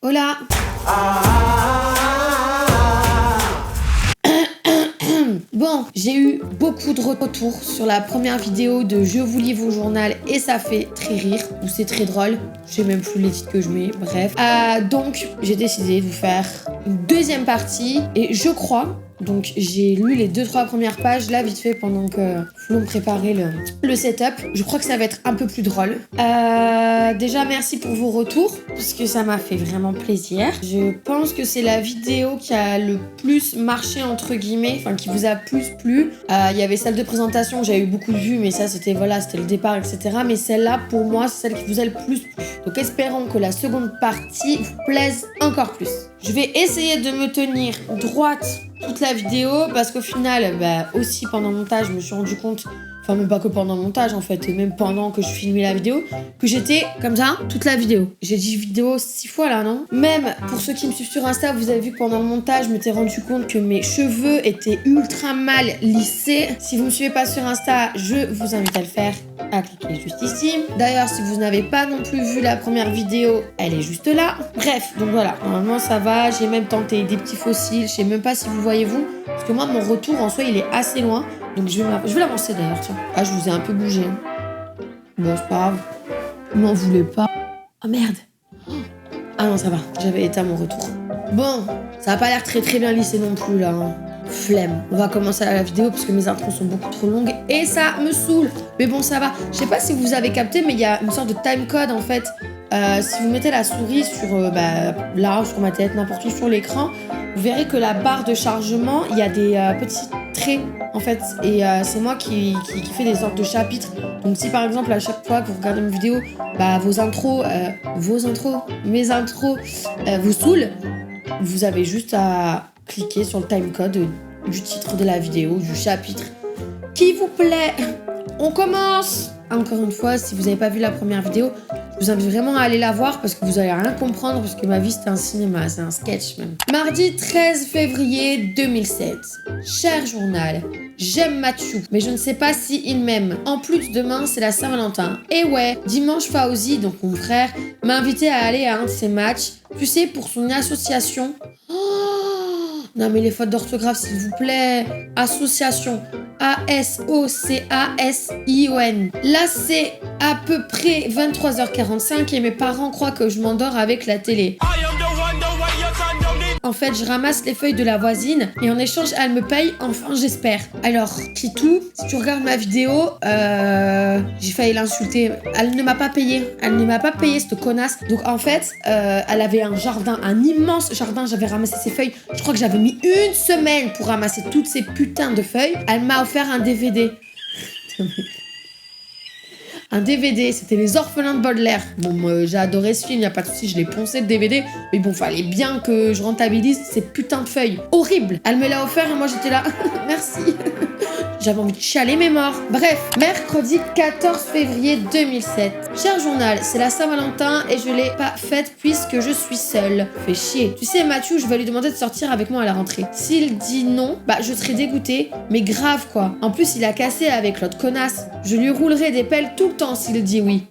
Hola. Bon, j'ai eu beaucoup de retours sur la première vidéo de Je vous lis vos journaux et ça fait très rire, ou c'est très drôle, je sais même plus les titres que je mets, bref. Donc, j'ai décidé de vous faire une deuxième partie et je crois, donc j'ai lu les 2-3 premières pages là vite fait pendant que Flo me préparait le setup. Je crois que ça va être un peu plus drôle. Déjà merci pour vos retours parce que ça m'a fait vraiment plaisir. Je pense que c'est la vidéo qui a le plus marché entre guillemets, enfin qui vous a plus plu. Il y avait celle de présentation, j'ai eu beaucoup de vues mais ça c'était le départ etc. Mais celle-là pour moi c'est celle qui vous a le plus plu. Donc espérons que la seconde partie vous plaise encore plus. Je vais essayer de me tenir droite toute la vidéo parce qu'au final, aussi pendant le montage, je me suis rendu compte, enfin même pas que pendant le montage en fait, et même pendant que je filmais la vidéo, que j'étais comme ça toute la vidéo. J'ai dit vidéo 6 fois là, non? Même pour ceux qui me suivent sur Insta, vous avez vu que pendant le montage, je m'étais rendu compte que mes cheveux étaient ultra mal lissés. Si vous me suivez pas sur Insta, je vous invite à le faire, à cliquer juste ici. D'ailleurs, si vous n'avez pas non plus vu la première vidéo, elle est juste là. Bref, donc voilà, normalement ça va, j'ai même tenté des petits fossiles, je sais même pas si vous voyez vous, parce que moi mon retour en soi il est assez loin, donc je vais l'avancer d'ailleurs, tiens. Ah, je vous ai un peu bougé. Bon, c'est pas grave, m'en voulez pas. Oh merde. Ah non, ça va, j'avais éteint mon retour. Bon, ça a pas l'air très bien lissé non plus là, hein. Flemme. On va commencer la vidéo parce que mes intros sont beaucoup trop longues et ça me saoule. Mais bon, ça va. Je sais pas si vous avez capté, mais il y a une sorte de timecode en fait. Si vous mettez la souris sur là, sur ma tête, n'importe où sur l'écran, vous verrez que la barre de chargement, il y a des petits traits en fait. Et c'est moi qui fais des sortes de chapitres. Donc si par exemple à chaque fois que vous regardez une vidéo, mes intros vous saoulent, vous avez juste à cliquer sur le timecode du titre de la vidéo, du chapitre qui vous plaît. On commence. Encore une fois, si vous n'avez pas vu la première vidéo, je vous invite vraiment à aller la voir parce que vous allez rien comprendre parce que ma vie c'est un cinéma, c'est un sketch même. Mardi 13 février 2007. Cher journal, j'aime Mathieu, mais je ne sais pas si il m'aime. En plus, demain c'est la Saint-Valentin. Et ouais, dimanche Fauzi, donc mon frère, m'a invité à aller à un de ses matchs, tu sais, pour son association. Oh, non mais les fautes d'orthographe s'il vous plaît. Association. A-S-O-C-A-S-I-O-N. Là, c'est à peu près 23h45 et mes parents croient que je m'endors avec la télé. En fait, je ramasse les feuilles de la voisine et en échange, elle me paye, enfin j'espère. Alors, Kitou, si tu regardes ma vidéo, j'ai failli l'insulter. Elle ne m'a pas payé. Elle ne m'a pas payé, cette connasse. Donc en fait, elle avait un jardin, un immense jardin. J'avais ramassé ses feuilles. Je crois que j'avais mis 1 semaine pour ramasser toutes ces putains de feuilles. Elle m'a offert un DVD. Un DVD, c'était Les Orphelins de Baudelaire. Bon, j'ai adoré ce film, y a pas de souci, je l'ai poncé le DVD. Mais bon, fallait bien que je rentabilise ces putains de feuilles. Horrible. Elle me l'a offert et moi j'étais là. Merci. J'avais envie de chialer mes morts. Bref, mercredi 14 février 2007. Cher journal, c'est la Saint-Valentin et je l'ai pas faite puisque je suis seule. Fait chier. Tu sais, Mathieu, je vais lui demander de sortir avec moi à la rentrée. S'il dit non, je serai dégoûtée. Mais grave quoi. En plus, il a cassé avec l'autre connasse. Je lui roulerai des pelles tout le temps s'il dit oui.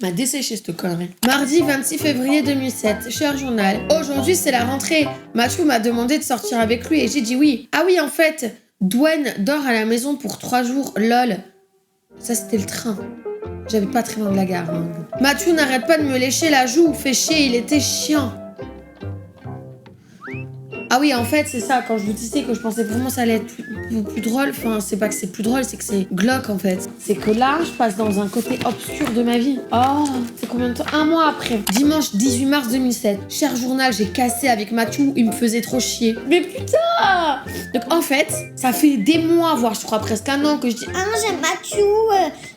M'a desséché cette connerie. Mardi 26 février 2007. Cher journal. Aujourd'hui, c'est la rentrée. Mathieu m'a demandé de sortir avec lui et j'ai dit oui. Ah oui, en fait, Dwayne dort à la maison pour 3 jours. Lol. Ça, c'était le train. J'habite pas très loin de la gare. Hein. Mathieu n'arrête pas de me lécher la joue. Fait chier, il était chiant. Ah oui, en fait, c'est ça. Quand je vous disais que je pensais vraiment que ça allait être plus drôle, enfin, c'est pas que c'est plus drôle, c'est que c'est glauque, en fait. C'est que là, je passe dans un côté obscur de ma vie. Oh, c'est combien de temps? 1 mois après. Dimanche 18 mars 2007. Cher journal, j'ai cassé avec Mathieu, il me faisait trop chier. Mais putain! Donc, en fait, ça fait des mois, voire je crois presque 1 an que je dis « Ah non, j'aime Mathieu,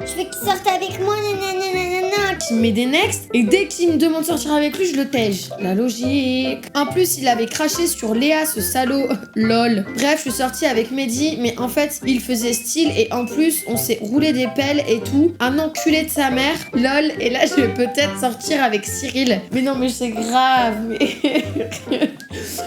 je veux qu'il sorte avec moi, nanana, qui me met des next. Et dès qu'il me demande de sortir avec lui, je le tège. La logique. En plus, il avait craché sur Léa, ce salaud. Lol. Bref, je suis sortie avec Mehdi, mais en fait, il faisait style. Et en plus, on s'est roulé des pelles et tout. Un enculé de sa mère. Lol. Et là, je vais peut-être sortir avec Cyril. Mais non, mais c'est grave. Mais...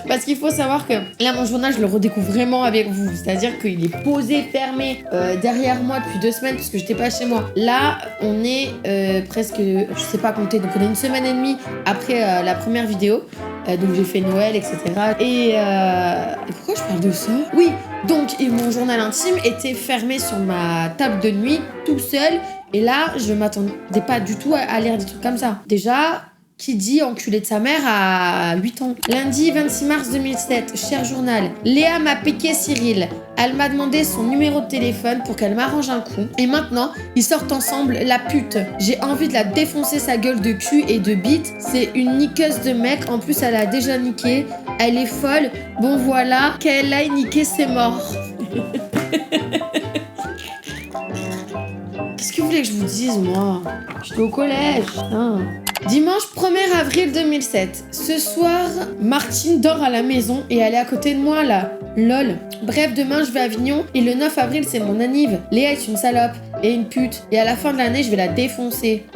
Parce qu'il faut savoir que là, mon journal, je le redécouvre vraiment avec vous. C'est-à-dire qu'il est posé, fermé derrière moi depuis 2 semaines parce que j'étais pas chez moi. Là, on est presque, je sais pas compter, donc on est une semaine et demie après la première vidéo. Donc j'ai fait Noël, etc. Et pourquoi je parle de ça? Oui, donc mon journal intime était fermé sur ma table de nuit, tout seul. Et là, je m'attendais pas du tout à lire des trucs comme ça. Déjà... Qui dit enculé de sa mère à 8 ans. Lundi 26 mars 2007, cher journal. Léa m'a piqué Cyril. Elle m'a demandé son numéro de téléphone pour qu'elle m'arrange un coup. Et maintenant, ils sortent ensemble, la pute. J'ai envie de la défoncer sa gueule de cul et de bite. C'est une niqueuse de mec. En plus, elle a déjà niqué. Elle est folle. Bon voilà, qu'elle aille niquer, c'est mort. Qu'est-ce que vous voulez que je vous dise, moi? J'étais au collège. Putain. Dimanche 1er avril 2007. Ce soir, Martine dort à la maison et elle est à côté de moi là. Lol. Bref, demain je vais à Avignon et le 9 avril c'est mon anniv. Léa est une salope et une pute. Et à la fin de l'année, je vais la défoncer.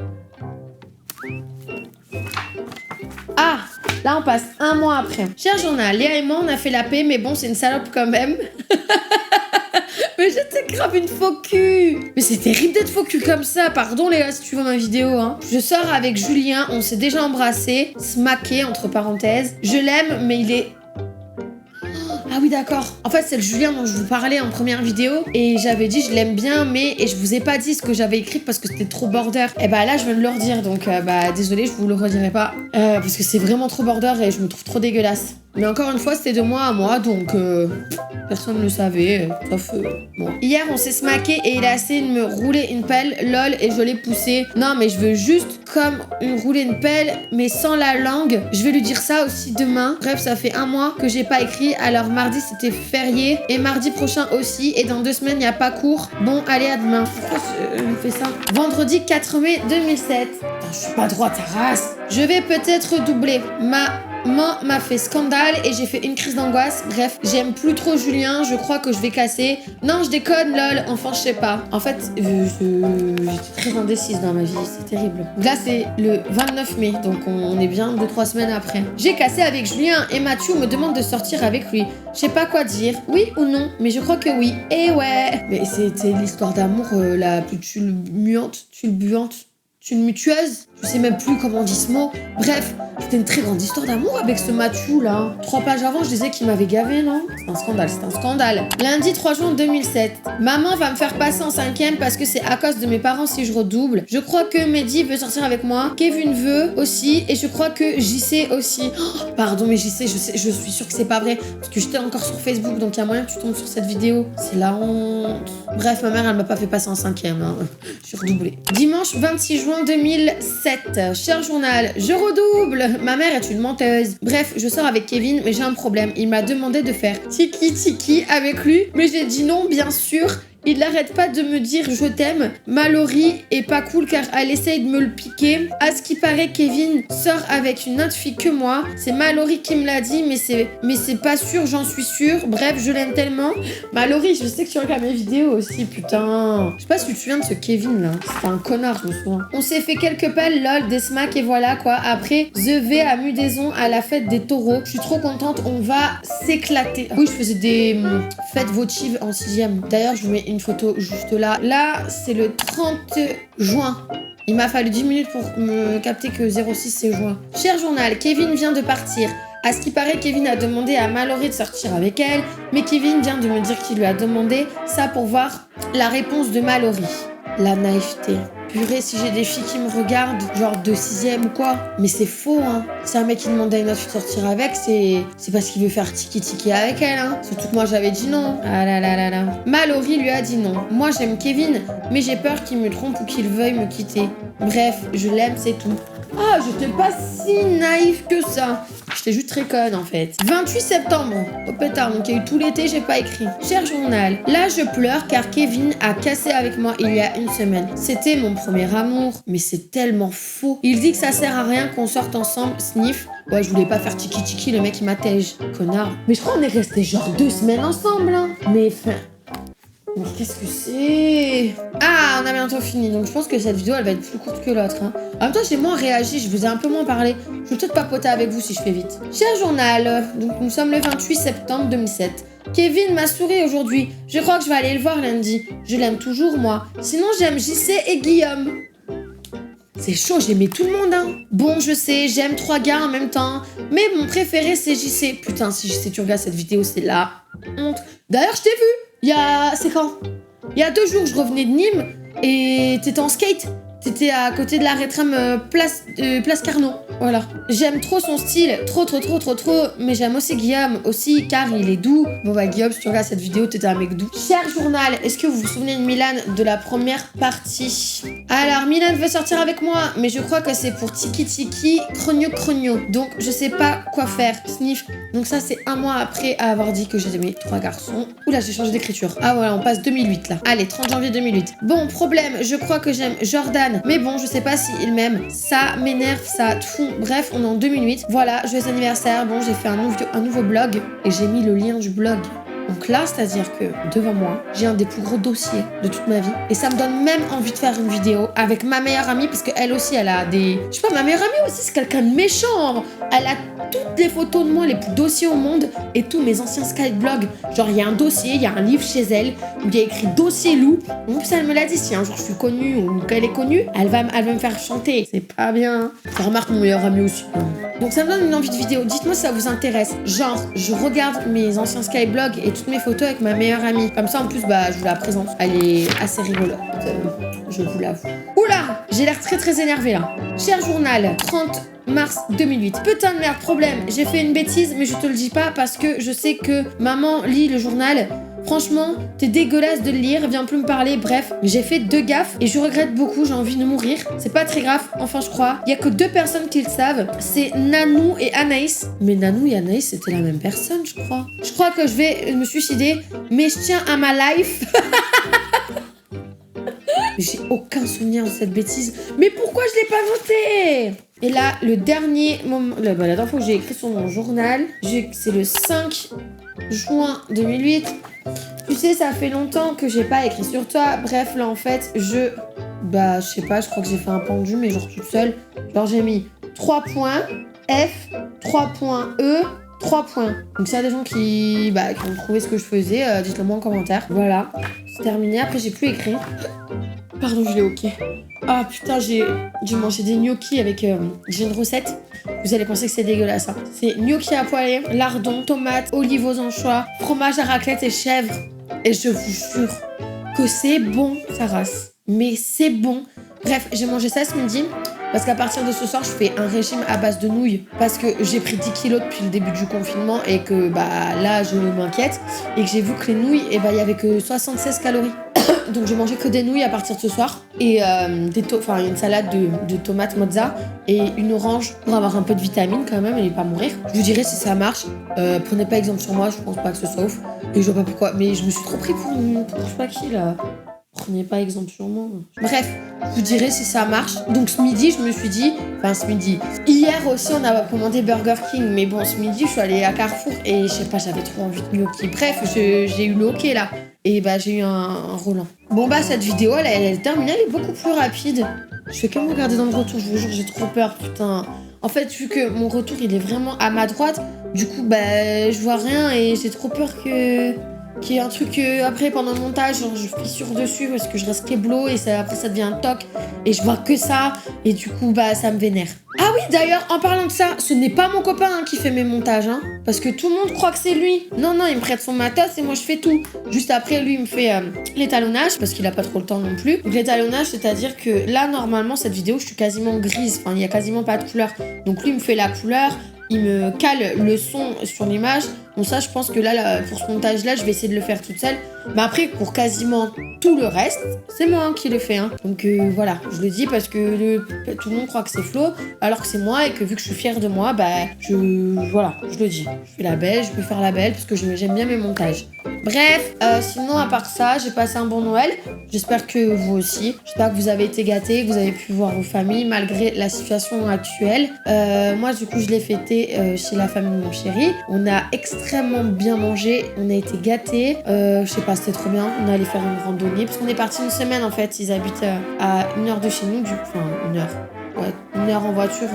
Ah! Là, on passe 1 mois après. Cher journal, Léa et moi, on a fait la paix, mais bon, c'est une salope quand même. Mais j'étais grave une faux cul. Mais c'est terrible d'être faux cul comme ça. Pardon Léa si tu vois ma vidéo. Hein. Je sors avec Julien, on s'est déjà embrassé, smaqué entre parenthèses. Je l'aime, mais il est... Ah oui d'accord. En fait c'est le Julien dont je vous parlais en première vidéo et j'avais dit je l'aime bien mais et je vous ai pas dit ce que j'avais écrit parce que c'était trop border. Et bah là je viens de le redire donc désolée je vous le redirai pas parce que c'est vraiment trop border et je me trouve trop dégueulasse. Mais encore une fois c'était de moi à moi donc personne ne le savait sauf moi. Hier on s'est smaqué et il a essayé de me rouler une pelle lol et je l'ai poussé. Non mais je veux juste comme rouler une pelle mais sans la langue. Je vais lui dire ça aussi demain. Bref ça fait 1 mois que j'ai pas écrit alors mardi c'était férié et mardi prochain aussi et dans 2 semaines il n'y a pas cours. Bon allez à demain. Pourquoi je fais ça? Vendredi 4 mai 2007. Je suis pas droite à race. Je vais peut-être doubler. Maman m'a fait scandale et j'ai fait une crise d'angoisse. Bref, j'aime plus trop Julien, je crois que je vais casser. Non, je déconne, lol. Enfin, je sais pas. En fait, j'étais très indécise dans ma vie, c'est terrible. Là, c'est le 29 mai, donc on est bien 2-3 semaines après. J'ai cassé avec Julien et Mathieu me demande de sortir avec lui. Je sais pas quoi dire, oui ou non, mais je crois que oui. Et ouais. Mais c'était l'histoire d'amour la plus tulmuante, tumultueuse. Je sais même plus comment on dit ce mot. Bref, c'était une très grande histoire d'amour avec ce Mathieu là. 3 pages avant, je disais qu'il m'avait gavé, non? C'est un scandale. Lundi 3 juin 2007. Maman va me faire passer en 5e parce que c'est à cause de mes parents si je redouble. Je crois que Mehdi veut sortir avec moi. Kevin veut aussi. Et je crois que JC aussi. Oh, pardon, mais JC, je suis sûre que c'est pas vrai. Parce que j'étais encore sur Facebook, donc il y a moyen que tu tombes sur cette vidéo. C'est la honte. Bref, ma mère, elle m'a pas fait passer en 5e. Hein. Je suis redoublée. Dimanche 26 juin 2007. Cher journal, je redouble. Ma mère est une menteuse. Bref, je sors avec Kevin, mais j'ai un problème. Il m'a demandé de faire tiki avec lui, mais j'ai dit non, bien sûr. Il n'arrête pas de me dire je t'aime. Mallory est pas cool car elle essaye de me le piquer. À ce qui paraît, Kevin sort avec une autre fille que moi. C'est Mallory qui me l'a dit, mais c'est pas sûr, j'en suis sûre. Bref, je l'aime tellement. Mallory, je sais que tu regardes mes vidéos aussi, putain. Je sais pas si tu te souviens de ce Kevin là. C'était un connard, je me souviens. On s'est fait quelques pelles, lol, des smacks et voilà quoi. Après, je vais à Mudaison à la fête des taureaux. Je suis trop contente, on va s'éclater. Oui, je faisais des fêtes votives en 6e. D'ailleurs, je vous mets une photo juste là. Là, c'est le 30 juin. Il m'a fallu 10 minutes pour me capter que 06 c'est juin. Cher journal, Kevin vient de partir. À ce qui paraît, Kevin a demandé à Mallory de sortir avec elle, mais Kevin vient de me dire qu'il lui a demandé ça pour voir la réponse de Mallory. La naïveté. Purée, si j'ai des filles qui me regardent, genre de 6e ou quoi. Mais c'est faux, hein. Si un mec qui demande à une autre fille de sortir avec, c'est parce qu'il veut faire tiki-tiki avec elle, hein. Surtout que moi, j'avais dit non. Ah là là là là. Mallory lui a dit non. Moi, j'aime Kevin, mais j'ai peur qu'il me trompe ou qu'il veuille me quitter. Bref, je l'aime, c'est tout. Ah, j'étais pas si naïve que ça. j'étais juste très conne en fait. 28 septembre, au pétard, donc il y a eu tout l'été, j'ai pas écrit. Cher journal, là je pleure car Kevin a cassé avec moi il y a une semaine. C'était mon premier amour, mais c'est tellement faux. Il dit que ça sert à rien qu'on sorte ensemble, sniff. Ouais, je voulais pas faire tiki-tiki, le mec il m'attège. Connard. Mais je crois qu'on est restés genre 2 semaines ensemble, hein. Mais enfin... Mais qu'est-ce que c'est? Ah, on a bientôt fini, donc je pense que cette vidéo elle va être plus courte que l'autre. Hein. En même temps, j'ai moins réagi, je vous ai un peu moins parlé. Je vais peut-être papoter avec vous si je fais vite. Cher journal, donc nous sommes le 28 septembre 2007. Kevin m'a souri aujourd'hui. Je crois que je vais aller le voir lundi. Je l'aime toujours, moi. Sinon, j'aime JC et Guillaume. C'est chaud, j'aimais tout le monde, hein. Bon, je sais, j'aime 3 gars en même temps. Mais mon préféré, c'est JC. Putain, si JC, tu regardes cette vidéo, c'est la honte. D'ailleurs, je t'ai vu. C'est quand? Il y a 2 jours, je revenais de Nîmes et t'étais en skate. T'étais à côté de l'arrêt tram place Carnot. Voilà. J'aime trop son style. Trop. Mais j'aime aussi Guillaume, aussi, car il est doux. Bon bah Guillaume, si tu regardes cette vidéo, t'étais un mec doux. Cher journal, est-ce que vous vous souvenez de Milan de la première partie? Alors, Milan veut sortir avec moi, mais je crois que c'est pour tiki-tiki, crogno. Donc, je sais pas quoi faire. Sniff. Donc ça, c'est 1 mois après avoir dit que j'aimais 3 garçons. Oula, j'ai changé d'écriture. Ah voilà, on passe 2008 là. Allez, 30 janvier 2008. Bon, problème, je crois que j'aime Jordan. Mais bon, je sais pas s'il m'aime. Ça m'énerve, ça te fout. Bref, on est en 2008. Voilà, joyeux anniversaire. Bon, j'ai fait un nouveau blog et j'ai mis le lien du blog. Donc là, c'est-à-dire que devant moi, j'ai un des plus gros dossiers de toute ma vie. Et ça me donne même envie de faire une vidéo avec ma meilleure amie parce qu'elle aussi, elle a des... Je sais pas, ma meilleure amie aussi, c'est quelqu'un de méchant. Elle a toutes les photos de moi, les plus dossiers au monde et tous mes anciens skyblogs. Genre, il y a un dossier, il y a un livre chez elle où il y a écrit dossier loup. En plus, elle me l'a dit, si un jour je suis connue ou qu'elle est connue, elle va me faire chanter. C'est pas bien. Ça remarque mon meilleur ami aussi. Donc ça me donne une envie de vidéo. Dites-moi si ça vous intéresse. Genre, je regarde mes anciens skyblogs et toutes mes photos avec ma meilleure amie. Comme ça, en plus, bah, je vous la présente. Elle est assez rigolote. Je vous l'avoue. Oula, j'ai l'air très énervée là. Cher journal, 30 mars 2008. Putain de merde, problème. J'ai fait une bêtise, mais je te le dis pas parce que je sais que maman lit le journal. Franchement, t'es dégueulasse de le lire, viens plus me parler, bref. J'ai fait 2 gaffes et je regrette beaucoup, j'ai envie de mourir. C'est pas très grave, enfin je crois. Il y a que 2 personnes qui le savent, c'est Nanou et Anaïs. Mais Nanou et Anaïs, c'était la même personne, je crois. Je crois que je vais me suicider, mais je tiens à ma life. J'ai aucun souvenir de cette bêtise. Mais pourquoi je l'ai pas voté? Et là, le dernier moment... la dernière fois que j'ai écrit sur mon journal, c'est le 5 juin 2008. Tu sais, ça fait longtemps que j'ai pas écrit sur toi. Bref, là, en fait, je sais pas, je crois que j'ai fait un pendu, mais genre toute seule. Genre, j'ai mis 3 points, F, 3 points, E, 3 points. Donc, s'il y a des gens qui ont trouvé ce que je faisais, dites-le moi en commentaire. Voilà, c'est terminé. Après, j'ai plus écrit. Pardon, je l'ai ok. Ah putain, j'ai mangé des gnocchis avec... j'ai une recette. Vous allez penser que c'est dégueulasse. Hein. C'est gnocchi à poêler, lardons, tomates, olives aux anchois, fromage à raclette et chèvre. Et je vous jure que c'est bon, ça race. Mais c'est bon. Bref, j'ai mangé ça ce midi. Parce qu'à partir de ce soir, je fais un régime à base de nouilles. Parce que j'ai pris 10 kilos depuis le début du confinement. Et que là, je m'inquiète. Et que j'ai vu que les nouilles, il y avait que 76 calories. Donc je mangeais que des nouilles à partir de ce soir. Et une salade de tomates mozza. Et une orange pour avoir un peu de vitamine quand même et pas mourir. Je vous dirai si ça marche. Prenez pas exemple sur moi, je pense pas que ce soit ouf. Et je vois pas pourquoi. Mais je me suis trop pris pour je sais pas qui là. Prenez pas exemple sur moi. Bref, je vous dirai si ça marche. Donc ce midi, je me suis dit... Hier aussi, on a commandé Burger King. Mais bon, ce midi, je suis allée à Carrefour et je sais pas, j'avais trop envie de gnocchi. Bref, j'ai eu le ok là. Et j'ai eu un Roland. Bon cette vidéo, elle est terminée, elle est beaucoup plus rapide. Je fais que me regarder dans le retour, je vous jure, j'ai trop peur, putain. En fait, vu que mon retour, il est vraiment à ma droite, du coup, je vois rien et j'ai trop peur qu'il y ait un truc après, pendant le montage, genre, je fissure dessus parce que je reste kéblo et après, ça devient un toc. Et je vois que ça, et du coup, ça me vénère. Ah oui, d'ailleurs, en parlant de ça, ce n'est pas mon copain qui fait mes montages, hein. Parce que tout le monde croit que c'est lui. Non, il me prête son matos et moi, je fais tout. Juste après, lui, il me fait l'étalonnage, parce qu'il a pas trop le temps non plus. Donc, l'étalonnage, c'est-à-dire que là, normalement, cette vidéo, je suis quasiment grise. Enfin, il y a quasiment pas de couleur. Donc, lui, il me fait la couleur. Il me cale le son sur l'image. Donc ça, je pense que là, pour ce montage-là, je vais essayer de le faire toute seule. Mais après, pour quasiment tout le reste, c'est moi qui le fais. Hein. Donc voilà, je le dis parce que tout le monde croit que c'est Flo, alors que c'est moi et que vu que je suis fière de moi, voilà, je le dis. Je fais la belle, je peux faire la belle parce que j'aime bien mes montages. Bref, sinon à part ça, j'ai passé un bon Noël. J'espère que vous aussi. J'espère que vous avez été gâtés, que vous avez pu voir vos familles malgré la situation actuelle. Moi, du coup, je l'ai fêté chez la famille de mon chéri. On a extrêmement bien mangé, on a été gâtés. Je sais pas, c'était trop bien. On est allé faire une randonnée parce qu'on est parti une semaine en fait. Ils habitent à 1 heure de chez nous, enfin 1 heure. Ouais, 1 heure en voiture,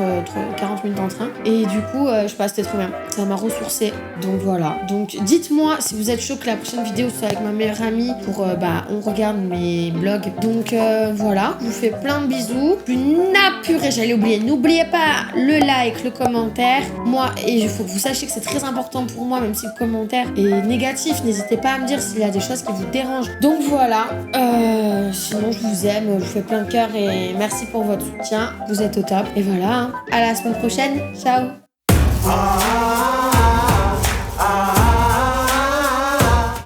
40 minutes en train. Et du coup, je sais pas, c'était trop bien. Ça m'a ressourcé. Donc voilà. Donc dites-moi si vous êtes chaud que la prochaine vidéo soit avec ma meilleure amie pour, on regarde mes vlogs. Donc voilà. Je vous fais plein de bisous. Purée, j'allais oublier. N'oubliez pas le like, le commentaire. Moi, et il faut que vous sachiez que c'est très important pour moi, même si le commentaire est négatif. N'hésitez pas à me dire s'il y a des choses qui vous dérangent. Donc voilà. Sinon, je vous aime. Je vous fais plein de cœur et merci pour votre soutien. Vous êtes au top. Et voilà, hein. À la semaine prochaine. Ciao.